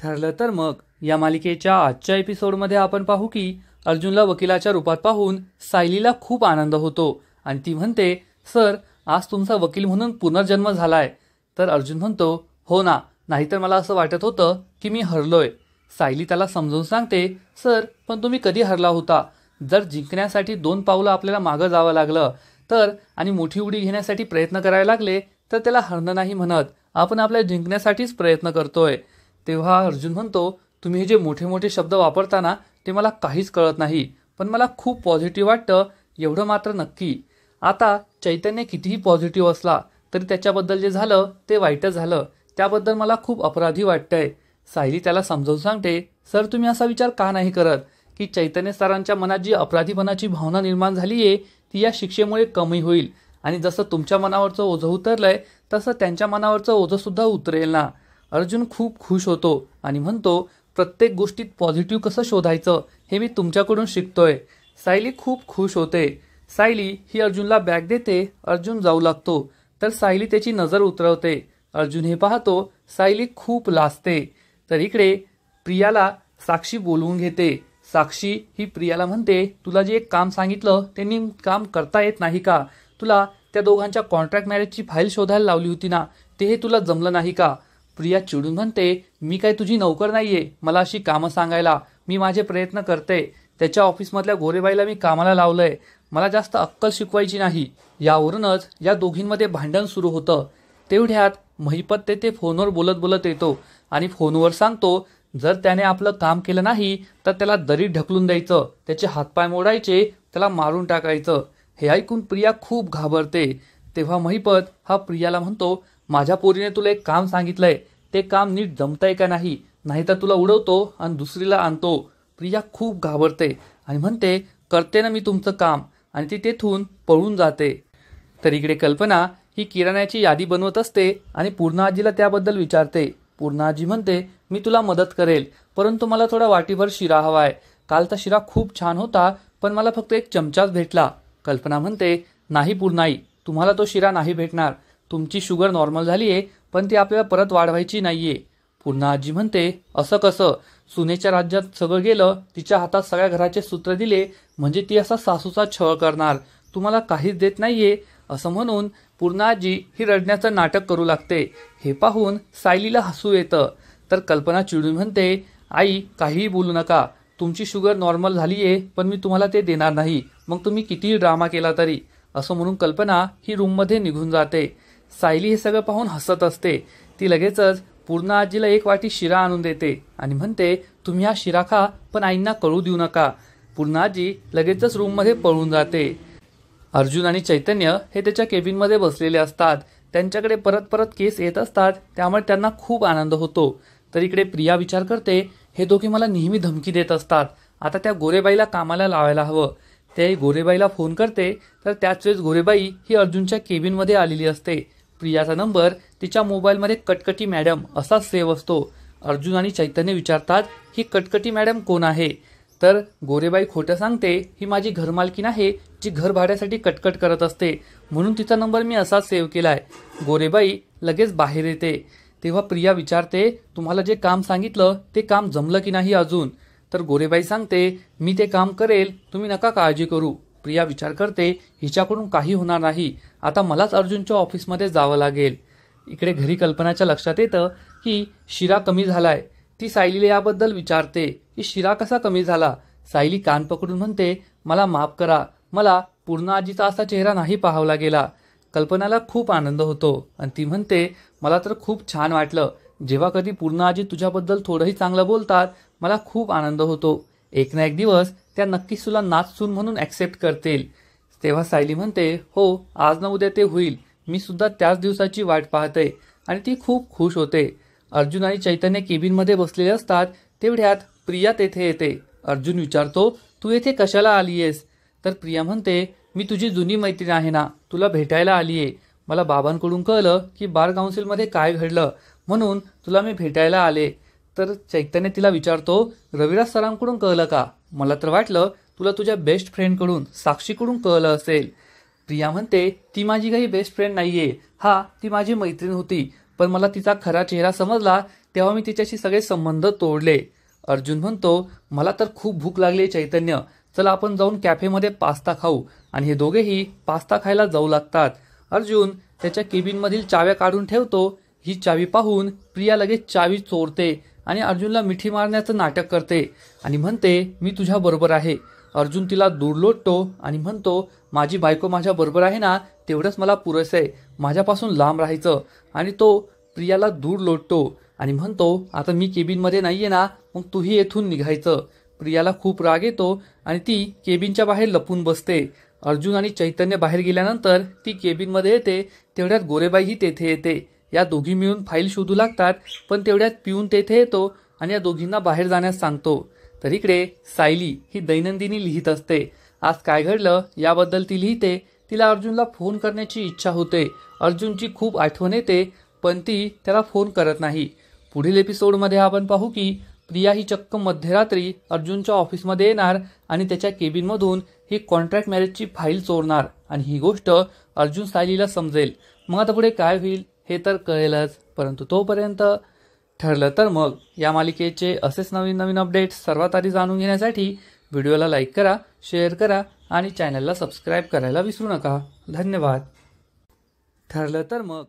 ठरलं तर मग या मालिकेच्या आजच्या एपिसोडमध्ये आपण पाहू की अर्जुनला वकिलाच्या रूपात पाहून सायलीला खूप आनंद होतो आणि ती म्हणते, सर आज तुमचा वकील म्हणून पुनर्जन्म झालाय. तर अर्जुन म्हणतो, हो ना, नाहीतर मला असं वाटत होतं की मी हरलोय. सायली त्याला समजून सांगते, सर पण तुम्ही कधी हरला होता? जर जिंकण्यासाठी 2 पावलं आपल्याला मागं जावं लागलं तर आणि मोठी उडी घेण्यासाठी प्रयत्न करायला लागले तर त्याला हरणं नाही म्हणत, आपण आपल्या जिंकण्यासाठीच प्रयत्न करतोय. तेव्हा अर्जुन म्हणतो, तुम्ही हे जे मोठे मोठे शब्द वापरताना ते मला काहीच कळत नाही, पण मला खूप पॉझिटिव्ह वाटतं एवढं मात्र नक्की. आता चैतन्य कितीही पॉझिटिव्ह असला तरी त्याच्याबद्दल जे झालं ते वाईटच झालं, त्याबद्दल मला खूप अपराधी वाटतंय. सायली त्याला समजावून सांगते, सर तुम्ही असा विचार का नाही करत की चैतन्य सरांच्या मनात जी अपराधीपणाची भावना निर्माण झाली आहे ती या शिक्षेमुळे कमी होईल आणि जसं तुमच्या मनावरचं ओझं उतरलंय तसं त्यांच्या मनावरचं ओझं सुद्धा उतरेल ना. अर्जुन खूप खुश होतो आणि म्हणतो, प्रत्येक गोष्टीत पॉझिटिव्ह कसं शोधायचं हे मी तुमच्याकडून शिकतोय. सायली खूप खुश होते. सायली ही अर्जुनला बॅग देते. अर्जुन जाऊ लागतो तर सायली त्याची नजर उतरवते. अर्जुन हे पाहतो, सायली खूप लाजते. तर इकडे प्रियाला साक्षी बोलवून घेते. साक्षी ही प्रियाला म्हणते, तुला जे एक काम सांगितलं त्यांनी काम करता येत नाही का? तुला त्या दोघांच्या कॉन्ट्रॅक्ट मॅरेजची फाईल शोधायला लावली होती ना, ते तुला जमलं नाही का? प्रिया चिडून म्हणते, मी काय तुझी नोकर नाहीये मला अशी कामं सांगायला. मी माझे प्रयत्न करते. त्याच्या ऑफिसमधल्या गोरेबाईला मी कामाला लावलंय, मला जास्त अक्कल शिकवायची नाही. यावरूनच या दोघींमध्ये भांडण सुरू होतं. तेवढ्यात महिपत तेथे फोनवर बोलत बोलत येतो आणि फोनवर सांगतो, जर त्याने आपलं काम केलं नाही तर त्याला दरीत ढकलून द्यायचं, त्याचे हातपाय मोडायचे, त्याला मारून टाकायचं. हे ऐकून प्रिया खूप घाबरते. तेव्हा महिपत हा प्रियाला म्हणतो, माझ्या पोरीने तुला एक काम सांगितलंय, ते काम नीट जमतंय का नाही, नाहीतर तुला उडवतो आणि दुसरीला आणतो. प्रिया खूप घाबरते आणि म्हणते, करते ना मी तुमचं काम, आणि ती तेथून पळून जाते. तर इकडे कल्पना ही किराण्याची यादी बनवत असते आणि पूर्णा आजीला त्याबद्दल विचारते. पूर्णा आजी म्हणते, मी तुला मदत करेल, परंतु मला थोडा वाटीभर शिरा हवाय. कालचा शिरा खूप छान होता पण मला फक्त 1 चमचाच भेटला. कल्पना म्हणते, नाही पूर्णाई, तुम्हाला तो शिरा नाही भेटणार. तुमची शुगर नॉर्मल झाली आहे पण ती आपल्याला परत वाढवायची नाहीये. पूर्णा आजी म्हणते, असं कसं? सुनेच्या राज्यात सगळं गेलं, तिच्या हातात सगळ्या घराचे सूत्र दिले म्हणजे ती असा सासूचा छळ करणार, तुम्हाला काहीच देत नाहीये. असं म्हणून पूर्णा आजी ही रडण्याचं नाटक करू लागते. हे पाहून सायलीला हसू येतं. तर कल्पना चिडून म्हणते, आई काहीही बोलू नका, तुमची शुगर नॉर्मल झालीये पण मी तुम्हाला ते देणार नाही, मग तुम्ही कितीही ड्रामा केला तरी. असं म्हणून कल्पना ही रूममध्ये निघून जाते. सायली हे सगळं पाहून हसत असते. ती लगेचच पूर्णा आजीला 1 वाटी शिरा आणून देते आणि म्हणते, तुम्ही हा शिरा खा पण आईंना कळू देऊ नका. पूर्णा आजी लगेचच रूममध्ये पळून जाते. अर्जुन आणि चैतन्य हे त्याच्या केबिनमध्ये बसलेले असतात. त्यांच्याकडे परत परत केस येत असतात, त्यामुळे त्यांना खूप आनंद होतो. तर इकडे प्रिया विचार करते, हे दोघे मला नेहमी धमकी देत असतात, आता त्या गोरेबाईला कामाला लावायला हवं. ते गोरेबाईला फोन करते तर त्याच वेळेस गोरेबाई ही अर्जुनच्या केबिनमध्ये आलेली असते. प्रियाचा नंबर तिच्या मोबाईलमध्ये कटकटी मॅडम असा सेव्ह असतो. अर्जुन आणि चैतन्य विचारतात, ही कटकटी मॅडम कोण आहे? तर गोरेबाई खोटं सांगते, ही माझी घरमालकीण आहे जी घर भाड्यासाठी कटकट करत असते, म्हणून तिचा नंबर मी असाच सेव्ह केलाय. गोरेबाई लगेच बाहेर येते. तेव्हा प्रिया विचारते, तुम्हाला जे काम सांगितलं ते काम जमलं की नाही अजून? तर गोरेबाई सांगते, मी ते काम करेल, तुम्ही नका काळजी करू. प्रिया विचार करते, हिच्याकडून काही होणार नाही, आता मलाच अर्जुनच्या ऑफिसमध्ये जावं लागेल. इकडे घरी कल्पनाच्या लक्षात येतं की शिरा कमी झालाय. ती सायलीला याबद्दल विचारते की शिरा कसा कमी झाला? सायली कान पकडून म्हणते, मला माफ करा, मला पूर्णा आजीचा असा चेहरा नाही पाहावला गेला. कल्पनाला खूप आनंद होतो आणि ती म्हणते, मला तर खूप छान वाटलं. जेव्हा कधी पूर्णा आजी तुझ्याबद्दल थोडंही चांगलं बोलतात मला खूप आनंद होतो. एक ना एक दिवस त्या नक्कीच तुला नाचसून म्हणून ॲक्सेप्ट करतील. तेव्हा सायली म्हणते, हो आज ना उद्या ते होईल, मी सुद्धा त्याच दिवसाची वाट पाहते. आणि ती खूप खुश होते. अर्जुन आणि चैतन्य केबिनमध्ये बसलेले असतात. तेवढ्यात प्रिया तेथे येते. अर्जुन विचारतो, तू येथे कशाला आलीयेस? तर प्रिया म्हणते, मी तुझी जुनी मैत्रीण आहे ना, तुला भेटायला आलीये. मला बाबांकडून कळलं की बार काउन्सिलमध्ये काय घडलं, म्हणून तुला मी भेटायला आले. तर चैतन्य तिला विचारतो, रविराज सरांकडून कळलं का? मला तर वाटलं तुला तुझ्या बेस्ट फ्रेंडकडून साक्षीकडून कळलं असेल. प्रिया म्हणते, ती माझी काही बेस्ट फ्रेंड नाहीये, हा ती माझी मैत्रीण होती, पण मला तिचा खरा चेहरा समजला तेव्हा मी तिच्याशी सगळे संबंध तोडले. अर्जुन म्हणतो, मला तर खूप भूक लागली चैतन्य, चला आपण जाऊन कॅफेमध्ये पास्ता खाऊ. आणि हे दोघेही पास्ता खायला जाऊ लागतात. अर्जुन त्याच्या केबिनमधील चाव्या काढून ठेवतो. ही चावी पाहून प्रिया लगेच चावी चोरते आणि अर्जुनला मिठी मारण्याचं नाटक करते आणि म्हणते, मी तुझ्या बरोबर आहे. अर्जुन तिला दूर लोटतो आणि म्हणतो, माझी बायको माझ्या बरोबर आहे ना, तेवढंच मला पुरेसं आहे, माझ्यापासून लांब राहायचं. आणि तो प्रियाला दूर लोटतो आणि म्हणतो, आता मी केबिनमध्ये नाहीये ना, मग तूही येथून निघायचं. प्रियाला खूप राग येतो आणि ती केबिनच्या बाहेर लपून बसते. अर्जुन आणि चैतन्य बाहेर गेल्यानंतर ती केबिनमध्ये येते. तेवढ्यात गोरेबाईही तेथे येते. या दोघी मिळून फाईल शोधू लागतात, पण तेवढ्यात पिऊन तेथे येतो आणि या दोघींना बाहेर जाण्यास सांगतो. तर इकडे सायली ही दैनंदिनी लिहित असते. आज काय घडलं याबद्दल ती लिहिते. तिला अर्जुनला फोन करण्याची इच्छा होते. अर्जुनची खूप आठवण येते, पण ती त्याला फोन करत नाही. पुढील एपिसोडमध्ये आपण पाहू की प्रिया ही चक्क मध्यरात्री अर्जुनच्या ऑफिसमध्ये येणार आणि त्याच्या केबिनमधून ही कॉन्ट्रॅक्ट मॅरेजची फाईल चोरणार आणि ही गोष्ट अर्जुन सायलीला समजेल. मग आता पुढे काय होईल हे तर कळेलच, परंतु तोपर्यंत ठरलं तर मग या मालिकेचे असेच नवीन नवीन अपडेट्स सर्वात आधी जाणून घेण्यासाठी व्हिडिओला लाईक करा, शेअर करा आणि चॅनलला सबस्क्राईब करायला विसरू नका. धन्यवाद. ठरलं तर मग.